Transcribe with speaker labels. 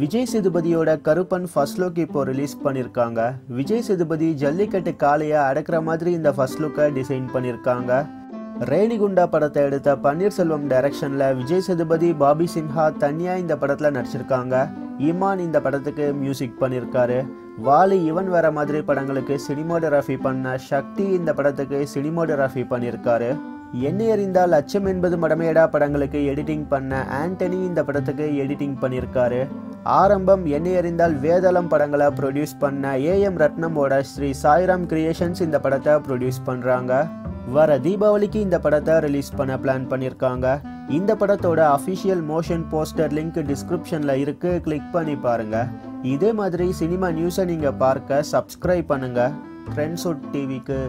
Speaker 1: Vijay சேதுபதியோட Karuppan first look இப்போ release பண்ணியிருக்காங்க. விஜய் சேதுபதி ஜல்லிக்கட்டு காளையை அடக்கிற மாதிரி இந்த ஃபர்ஸ்ட் லுக்கை டிசைன் பண்ணியிருக்காங்க. ரேணிகுண்டா படத்தை எடுத்த பன்னீர்செல்வம் டைரக்ஷனில் விஜய் சேதுபதி, பாபி சின்ஹா தனியா இந்த படத்தில் நடிச்சிருக்காங்க. இமான் இந்த படத்துக்கு மியூசிக் பண்ணியிருக்காரு. வாலி இவன் வேற மாதிரி படங்களுக்கு சினிமோடோகிராஃபி பண்ண சக்தி இந்த படத்துக்கு சினிமோடோகிராஃபி பண்ணியிருக்காரு. என்னை அறிந்தால் அச்சம் என்பது மடமையடா படங்களுக்கு எடிட்டிங் பண்ண ஆண்டனி இந்த படத்துக்கு எடிட்டிங் பண்ணியிருக்காரு. ஆரம்பம், என்னை அறிந்தால், வேதாளம் படங்களை ப்ரொடியூஸ் பண்ண ஏஎம் ரத்னமோட ஸ்ரீ சாய்ராம் கிரியேஷன்ஸ் இந்த படத்தை ப்ரொடியூஸ் பண்ணுறாங்க. வர தீபாவளிக்கு இந்த படத்தை ரிலீஸ் பண்ண பிளான் பண்ணியிருக்காங்க. இந்த படத்தோட அஃபிஷியல் மோஷன் போஸ்டர் லிங்க் டிஸ்கிரிப்ஷனில் இருக்கு, கிளிக் பண்ணி பாருங்க. இதே மாதிரி சினிமா நியூஸை நீங்கள் பார்க்க சப்ஸ்கிரைப் பண்ணுங்க ட்ரெண்ட்ஸுட் டிவிக்கு.